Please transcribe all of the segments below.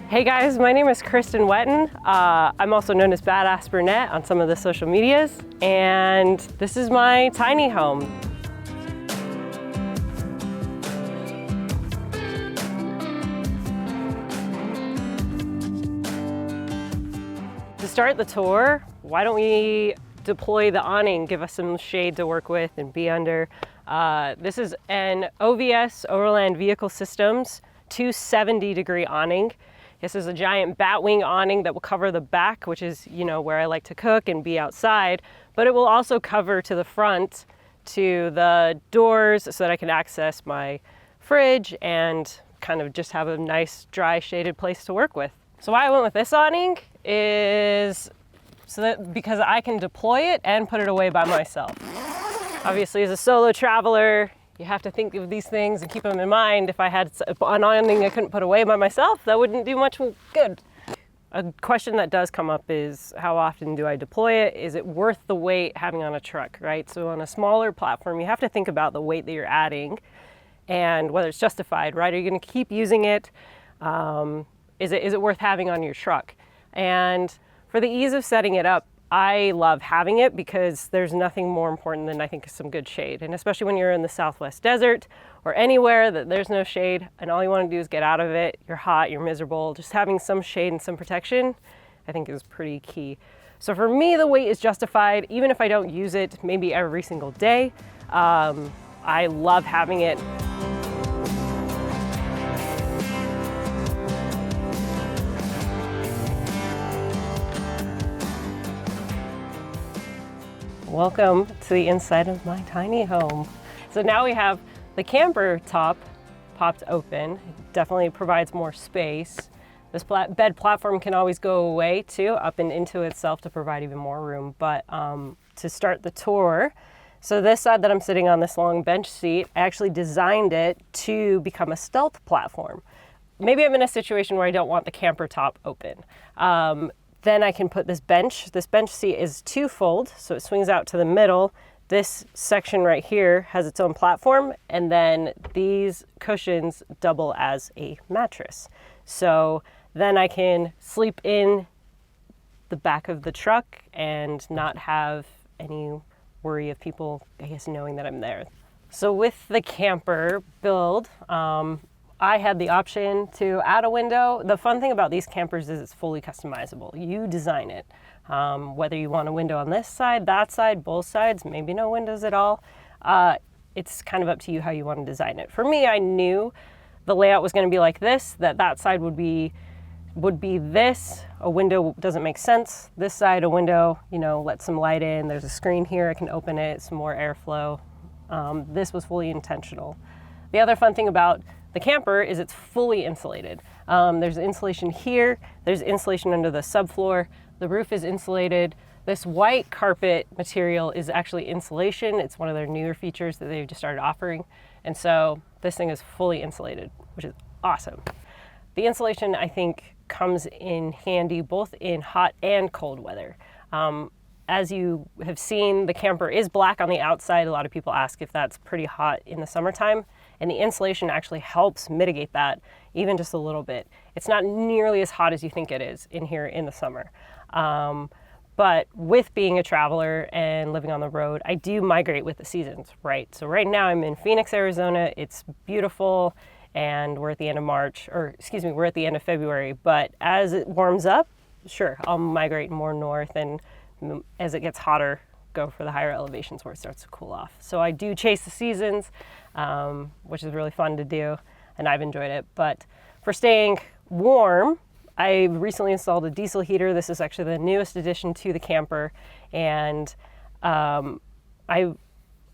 Hey guys, my name is Cristin Wetton. I'm also known as Badass Brunette on some of the social medias, and this is my tiny home. To start the tour, why don't we deploy the awning, give us some shade to work with and be under. This is an OVS, Overland Vehicle Systems, 270-degree awning. This is a giant batwing awning that will cover the back, which is, where I like to cook and be outside, but it will also cover to the front to the doors so that I can access my fridge and kind of just have a nice, dry, shaded place to work with. So why I went with this awning is because I can deploy it and put it away by myself. Obviously, as a solo traveler, you have to think of these things and keep them in mind. If I had an awning I couldn't put away by myself, that wouldn't do much good. A question that does come up is, how often do I deploy it? Is it worth the weight having on a truck, right? So on a smaller platform, you have to think about the weight that you're adding and whether it's justified, right? Are you gonna keep using it? Is it worth having on your truck? And for the ease of setting it up, I love having it because there's nothing more important than, I think, some good shade. And especially when you're in the Southwest desert or anywhere that there's no shade and all you want to do is get out of it, you're hot, you're miserable, just having some shade and some protection, I think is pretty key. So for me, the weight is justified, even if I don't use it maybe every single day. I love having it. Welcome to the inside of my tiny home. So now we have the camper top popped open. It definitely provides more space. This bed platform can always go away too, up and into itself to provide even more room. But to start the tour, so this side that I'm sitting on, this long bench seat, I actually designed it to become a stealth platform. Maybe I'm in a situation where I don't want the camper top open. Then I can put this bench. This bench seat is two-fold, so it swings out to the middle. This section right here has its own platform, and then these cushions double as a mattress. So then I can sleep in the back of the truck and not have any worry of people, knowing that I'm there. So with the camper build, I had the option to add a window. The fun thing about these campers is it's fully customizable. You design it. Whether you want a window on this side, that side, both sides, maybe no windows at all. It's kind of up to you how you want to design it. For me, I knew the layout was going to be like this, that side would be this. A window doesn't make sense. This side, a window, let some light in. There's a screen here, I can open it, some more airflow. This was fully intentional. The other fun thing about the camper is it's fully insulated. There's insulation here, there's insulation under the subfloor, the roof is insulated. This white carpet material is actually insulation. It's one of their newer features that they've just started offering. And so this thing is fully insulated, which is awesome. The insulation, I think, comes in handy both in hot and cold weather. As you have seen, the camper is black on the outside. A lot of people ask if that's pretty hot in the summertime, and the insulation actually helps mitigate that even just a little bit. It's not nearly as hot as you think it is in here in the summer. But with being a traveler and living on the road, I do migrate with the seasons, right? So right now I'm in Phoenix, Arizona. It's beautiful, and we're at the end of we're at the end of February. But as it warms up, sure, I'll migrate more north, and as it gets hotter, go for the higher elevations where it starts to cool off. So I do chase the seasons, which is really fun to do, and I've enjoyed it. But for staying warm, I recently installed a diesel heater. This is actually the newest addition to the camper, and I've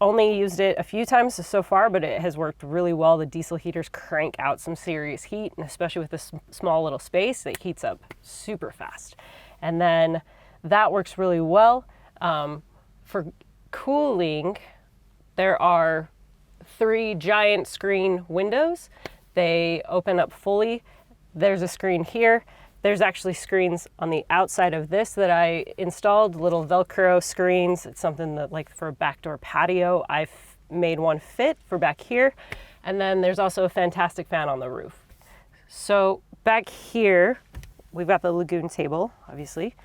only used it a few times so far, but it has worked really well. The diesel heaters crank out some serious heat, and especially with this small little space, it heats up super fast. And then that works really well. For cooling, there are 3 giant screen windows. They open up fully. There's a screen here. There's actually screens on the outside of this that I installed, little Velcro screens. It's something that, like, for a backdoor patio, I've made one fit for back here. And then there's also a fantastic fan on the roof. So back here, we've got the lagoon table, obviously.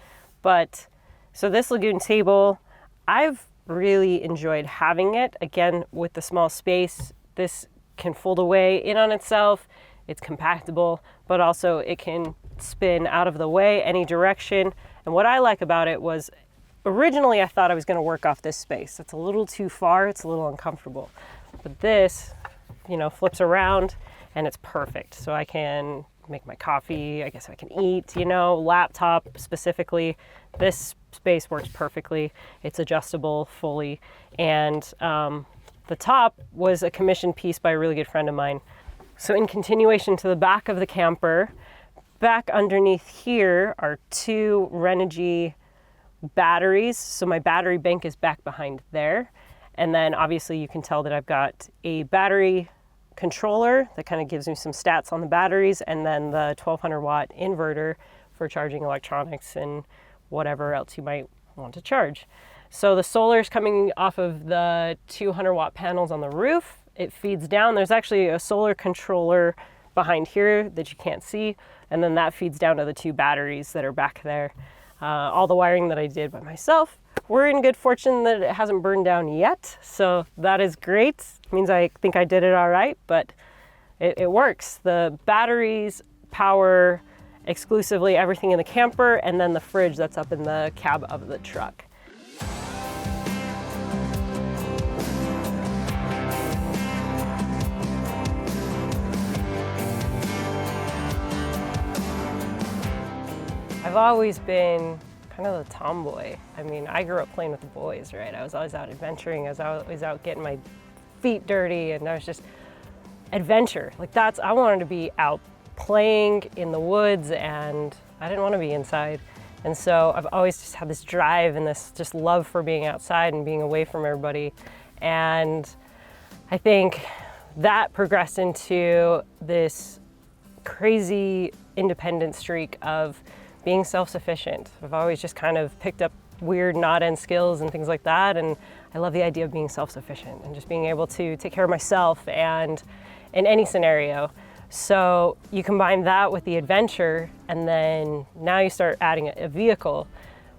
But so this lagoon table, I've really enjoyed having it. Again, with the small space, this can fold away in on itself. It's compactable, but also it can spin out of the way any direction. And what I like about it was, originally I thought I was going to work off this space. It's a little too far, it's a little uncomfortable. But this, you know, flips around and it's perfect. So I can make my coffee, I guess I can eat, you know, laptop specifically. This space works perfectly. It's adjustable fully. And the top was a commissioned piece by a really good friend of mine. So in continuation to the back of the camper, back underneath here are 2 Renogy batteries. So my battery bank is back behind there. And then obviously you can tell that I've got a battery controller that kind of gives me some stats on the batteries, and then the 1200 watt inverter for charging electronics and whatever else you might want to charge. So the solar is coming off of the 200 watt panels on the roof. It feeds down. There's actually a solar controller behind here that you can't see, and then that feeds down to the 2 batteries that are back there. All the wiring that I did by myself. We're in good fortune that it hasn't burned down yet, so that is great. It means I think I did it all right, but it works. The batteries power exclusively everything in the camper, and then the fridge that's up in the cab of the truck. I've always been kind of the tomboy. I mean, I grew up playing with the boys, right? I was always out adventuring. I was always out getting my feet dirty, and I was just adventure. Like I wanted to be out playing in the woods, and I didn't want to be inside. And so I've always just had this drive and this just love for being outside and being away from everybody. And I think that progressed into this crazy independent streak of being self-sufficient. I've always just kind of picked up weird knot-end skills and things like that, and I love the idea of being self-sufficient and just being able to take care of myself and in any scenario. So you combine that with the adventure, and then now you start adding a vehicle,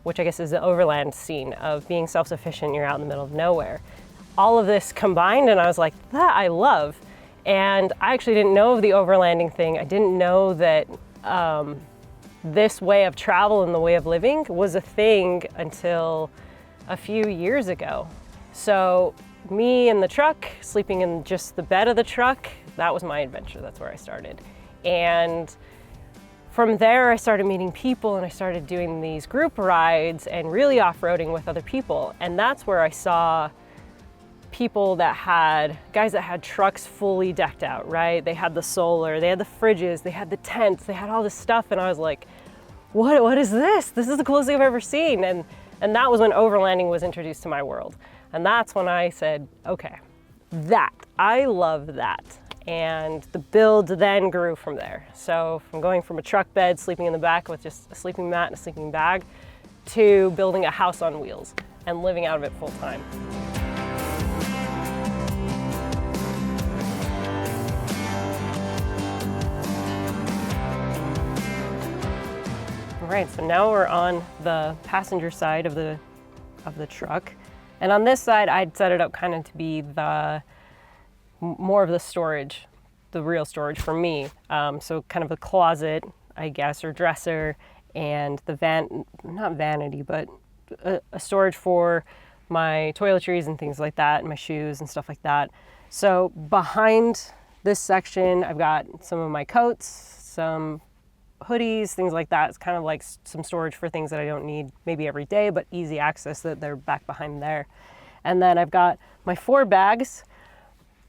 which I guess is the overland scene of being self-sufficient. You're out in the middle of nowhere. All of this combined, and I was like, that I love. And I actually didn't know of the overlanding thing. I didn't know that this way of travel and the way of living was a thing until a few years ago. So me in the truck, sleeping in just the bed of the truck, that was my adventure. That's where I started. And from there, I started meeting people, and I started doing these group rides and really off-roading with other people. And that's where I saw people guys that had trucks fully decked out, right? They had the solar, they had the fridges, they had the tents, they had all this stuff, and I was like, what is this? This is the coolest thing I've ever seen. And that was when overlanding was introduced to my world. And that's when I said, okay, I love that. And the build then grew from there. So from going from a truck bed, sleeping in the back with just a sleeping mat and a sleeping bag, to building a house on wheels and living out of it full time. All right, so now we're on the passenger side of the truck. And on this side, I'd set it up kind of to be more of the storage, the real storage for me. So kind of a closet, I guess, or dresser, and not vanity, but a storage for my toiletries and things like that, and my shoes and stuff like that. So behind this section, I've got some of my coats, some hoodies, things like that. It's kind of like some storage for things that I don't need maybe every day, but easy access, that they're back behind there. And then I've got my 4 bags.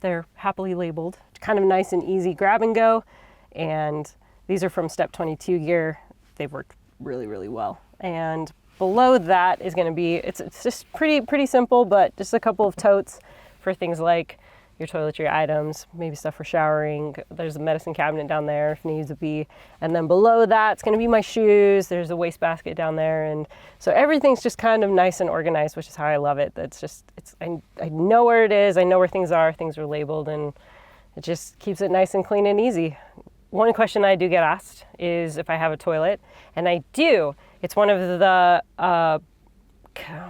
They're happily labeled, kind of nice and easy grab and go. And these are from Step 22 gear. They've worked really, really well. And below that is going to be, it's just pretty simple, but just a couple of totes for things like your toiletry items, maybe stuff for showering. There's a medicine cabinet down there if needs to be. And then below that, it's going to be my shoes. There's a wastebasket down there. And so everything's just kind of nice and organized, which is how I love it. I know where it is. I know where things are labeled, and it just keeps it nice and clean and easy. one question I do get asked is if I have a toilet, and I do. It's one of the,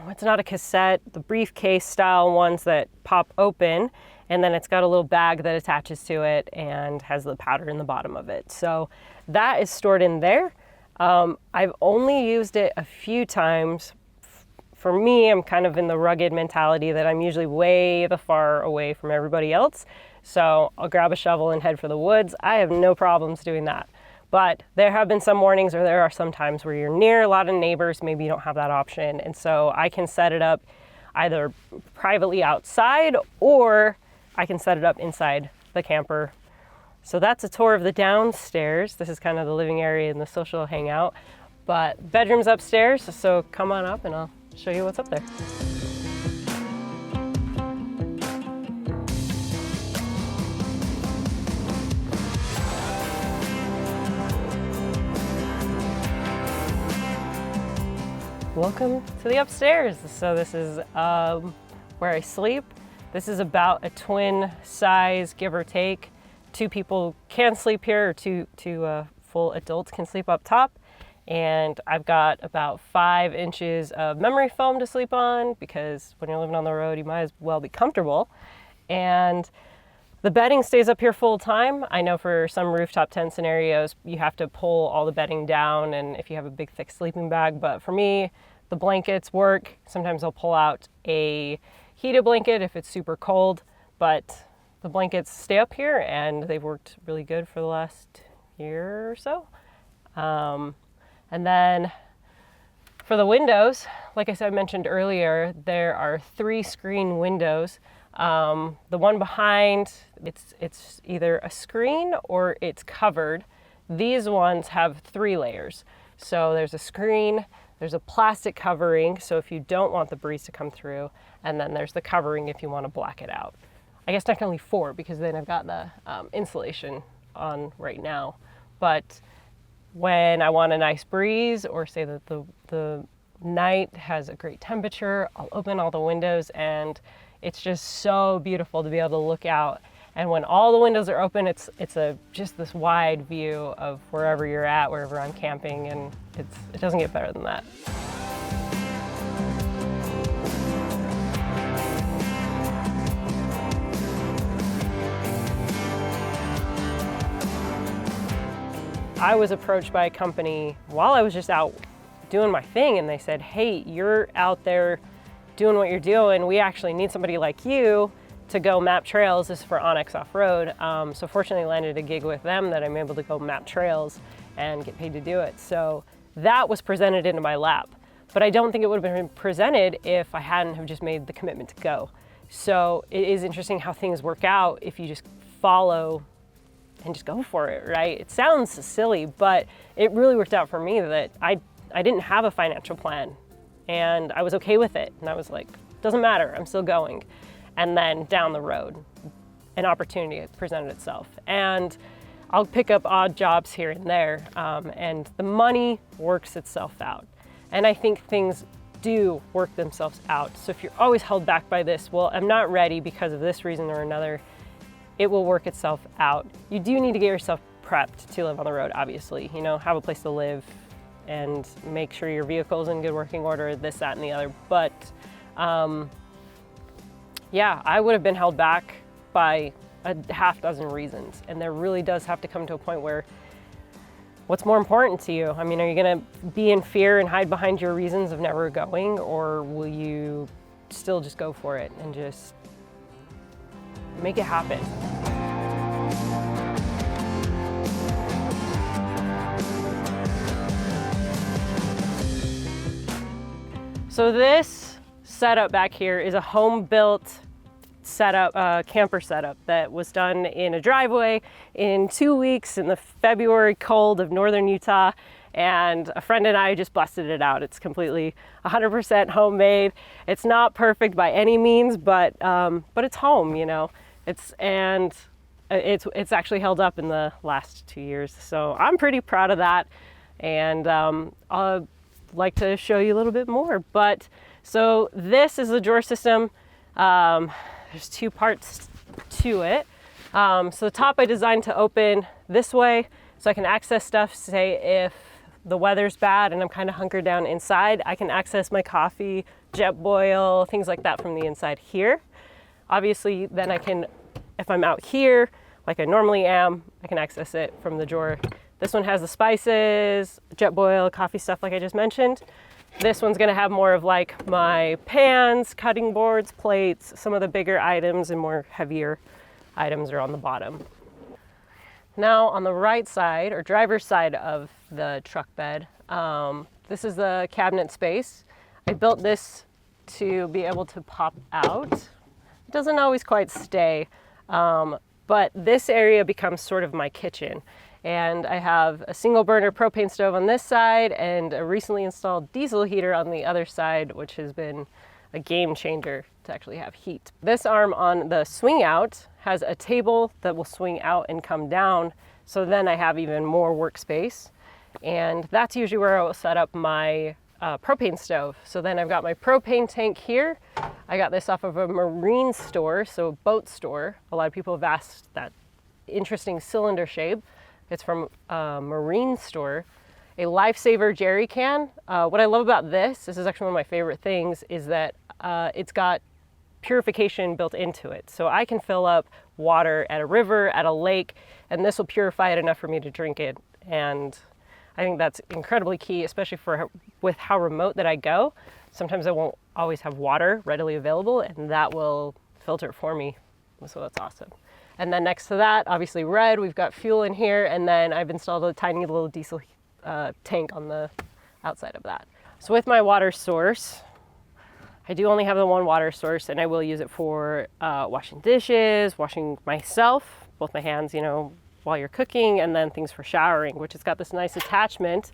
it's not a cassette, the briefcase style ones that pop open, and then it's got a little bag that attaches to it and has the powder in the bottom of it. So that is stored in there. I've only used it a few times. For me, I'm kind of in the rugged mentality that I'm usually way the far away from everybody else. So I'll grab a shovel and head for the woods. I have no problems doing that. But there have been some mornings, or there are some times where you're near a lot of neighbors, maybe you don't have that option. And so I can set it up either privately outside, or I can set it up inside the camper. So that's a tour of the downstairs. This is kind of the living area and the social hangout. But bedroom's upstairs, so come on up and I'll show you what's up there. Welcome to the upstairs. So this is where I sleep. This is about a twin size, give or take. 2 people can sleep here, or two full adults can sleep up top. And I've got about 5 inches of memory foam to sleep on, because when you're living on the road, you might as well be comfortable. And the bedding stays up here full time. I know for some rooftop tent scenarios, you have to pull all the bedding down, and if you have a big thick sleeping bag, but for me, the blankets work. Sometimes I'll pull out a heated blanket if it's super cold, but the blankets stay up here and they've worked really good for the last year or so. And then for the windows, like I mentioned earlier, there are 3 screen windows. The one behind, it's either a screen or it's covered. These ones have 3 layers. So there's a screen, there's a plastic covering, so if you don't want the breeze to come through, and then there's the covering if you want to black it out. I guess technically 4, because then I've got the insulation on right now. But when I want a nice breeze, or say that the night has a great temperature, I'll open all the windows, and it's just so beautiful to be able to look out. And when all the windows are open, it's just this wide view of wherever you're at, wherever I'm camping, and it doesn't get better than that. I was approached by a company while I was just out doing my thing, and they said, hey, you're out there doing what you're doing. We actually need somebody like you to go map trails. This is for Onyx Off-Road. So fortunately landed a gig with them that I'm able to go map trails and get paid to do it. So that was presented into my lap. But I don't think it would have been presented if I hadn't have just made the commitment to go. So it is interesting how things work out if you just follow and just go for it, right? It sounds silly, but it really worked out for me that I didn't have a financial plan, and I was okay with it. And I was like, doesn't matter, I'm still going. And then down the road, an opportunity presented itself. And I'll pick up odd jobs here and there, and the money works itself out. And I think things do work themselves out. So if you're always held back by this, well, I'm not ready because of this reason or another, it will work itself out. You do need to get yourself prepped to live on the road, obviously. You know, have a place to live and make sure your vehicle's in good working order, this, that, and the other. But yeah, I would have been held back by a half dozen reasons. And there really does have to come to a point where, what's more important to you? I mean, are you gonna be in fear and hide behind your reasons of never going, or will you still just go for it and just make it happen? So this setup back here is a home-built setup, camper setup that was done in a driveway in 2 weeks in the February cold of northern Utah, and a friend and I just busted it out. It's completely 100% homemade. It's not perfect by any means, but it's home, you know. It's actually held up in the last 2 years, so I'm pretty proud of that, and I'll like to show you a little bit more. But so this is the drawer system. There's 2 parts to it. So the top I designed to open. this way so I can access stuff. Say if the weather's bad and I'm kind of hunkered down inside, I can access my coffee, Jetboil, things like that from the inside here. Obviously, then I can, if I'm out here, like I normally am, I can access it from the drawer. This one has the spices, Jetboil, coffee stuff like I just mentioned. This one's gonna have more of like my pans, cutting boards, plates, some of the bigger items and more heavier items are on the bottom. Now on the right side, or driver's side of the truck bed, this is the cabinet space. I built this to be able to pop out. It doesn't always quite stay, but this area becomes sort of my kitchen. And I have a single burner propane stove on this side and a recently installed diesel heater on the other side, which has been a game changer to actually have heat. This arm on the swing out has a table that will swing out and come down, so then I have even more workspace. And that's usually where I will set up my propane stove. So then I've got my propane tank here. I got this off of a marine store, so a boat store. A lot of people have asked that interesting cylinder shape. It's from a marine store. A Lifesaver jerry can. What I love about this is actually one of my favorite things, is that it's got purification built into it. So I can fill up water at a river, at a lake, and this will purify it enough for me to drink it. And I think that's incredibly key, especially with how remote that I go. Sometimes I won't always have water readily available, and that will filter it for me. So that's awesome. And then next to that, obviously red, we've got fuel in here, and then I've installed a tiny little diesel tank on the outside of that. So with my water source, I do only have the one water source, and I will use it for washing dishes, washing myself, both my hands, you know, while you're cooking, and then things for showering, which has got this nice attachment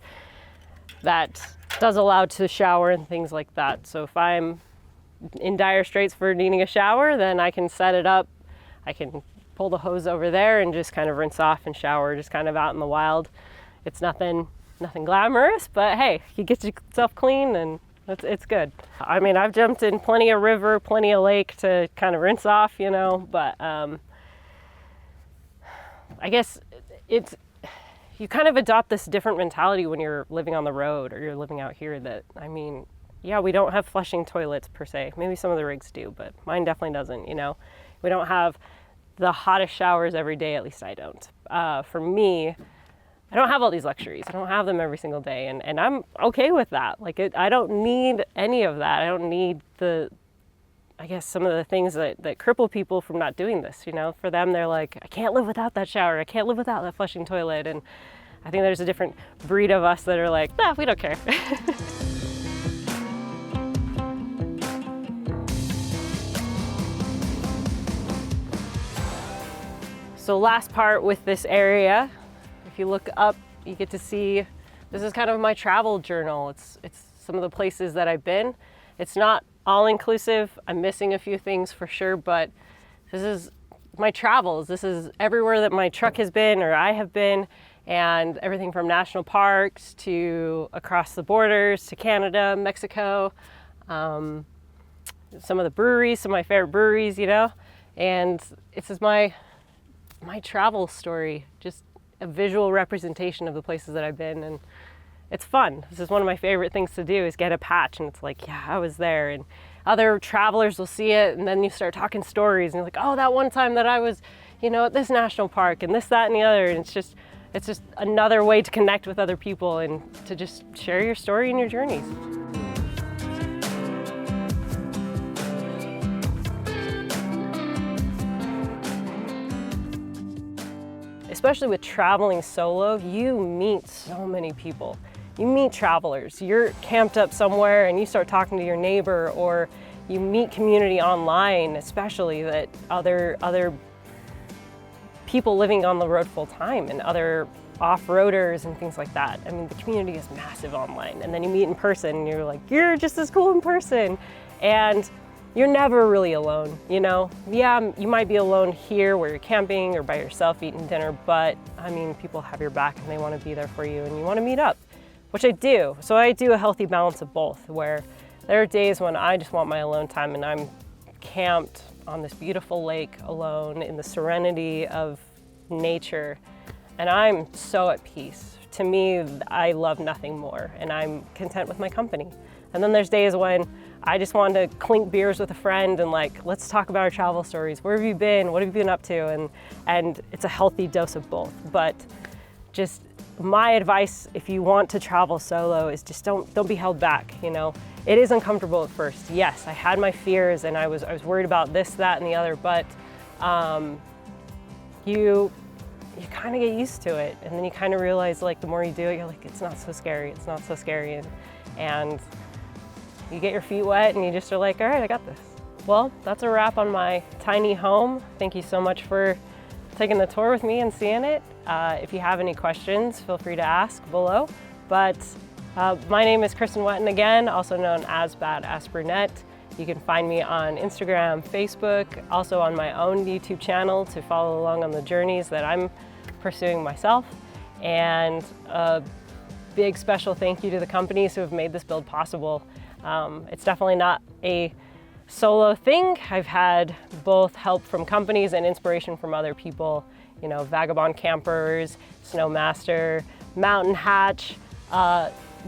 that does allow to shower and things like that. So if I'm in dire straits for needing a shower, then I can set it up. I can pull the hose over there and just kind of rinse off and shower just kind of out in the wild. It's nothing glamorous, but hey, you get yourself clean and it's good. I mean, I've jumped in plenty of river, plenty of lake to kind of rinse off, you know, but I guess you kind of adopt this different mentality when you're living on the road or you're living out here that, I mean, yeah, we don't have flushing toilets per se. Maybe some of the rigs do, but mine definitely doesn't, you know. We don't have the hottest showers every day, at least I don't. For me, I don't have all these luxuries. I don't have them every single day, and I'm okay with that. Like, I don't need any of that. I don't need I guess some of the things that cripple people from not doing this, you know. For them, they're like, I can't live without that shower. I can't live without that flushing toilet. And I think there's a different breed of us that are like, nah, we don't care. So last part with this area, if you look up, you get to see, this is kind of my travel journal. It's some of the places that I've been. It's not all inclusive. I'm missing a few things for sure, but this is my travels. This is everywhere that my truck has been or I have been, and everything from national parks to across the borders to Canada, Mexico, some of the breweries, some of my favorite breweries, you know, and this is my travel story, just a visual representation of the places that I've been, and it's fun. This is one of my favorite things to do, is get a patch and it's like, yeah, I was there, and other travelers will see it, and then you start talking stories and you're like, oh, that one time that I was, you know, at this national park and this, that, and the other, and it's just another way to connect with other people and to just share your story and your journeys. Especially with traveling solo, you meet so many people. You meet travelers. You're camped up somewhere and you start talking to your neighbor, or you meet community online, especially that other people living on the road full time and other off-roaders and things like that. I mean, the community is massive online, and then you meet in person and you're like, you're just as cool in person. And you're never really alone, you know? Yeah, you might be alone here where you're camping or by yourself eating dinner, but I mean, people have your back and they want to be there for you and you want to meet up, which I do. So I do a healthy balance of both, where there are days when I just want my alone time and I'm camped on this beautiful lake alone in the serenity of nature. and I'm so at peace. To me, I love nothing more, and I'm content with my company. And then there's days when I just want to clink beers with a friend and like, let's talk about our travel stories. Where have you been? What have you been up to? And it's a healthy dose of both. But just my advice, if you want to travel solo, is just don't be held back. You know, it is uncomfortable at first. Yes, I had my fears and I was worried about this, that, and the other, but you kind of get used to it, and then you kind of realize, like, the more you do it, you're like, it's not so scary, it's not so scary, and you get your feet wet and you just are like, all right, I got this. Well, that's a wrap on my tiny home. Thank you so much for taking the tour with me and seeing it. If you have any questions, feel free to ask below. But my name is Cristin Wetton again, also known as Badass Brunette. You can find me on Instagram, Facebook, also on my own YouTube channel to follow along on the journeys that I'm pursuing myself. And a big special thank you to the companies who have made this build possible. It's definitely not a solo thing. I've had both help from companies and inspiration from other people, you know, Vagabond Campers, Snowmaster, Mountain Hatch,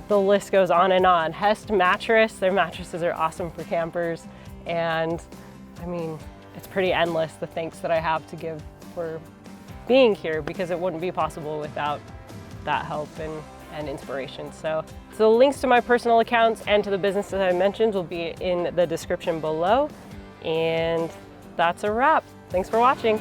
the list goes on and on. Hest Mattress, their mattresses are awesome for campers. And I mean, it's pretty endless, the thanks that I have to give for being here, because it wouldn't be possible without that help and inspiration. So the links to my personal accounts and to the businesses I mentioned will be in the description below. And that's a wrap. Thanks for watching.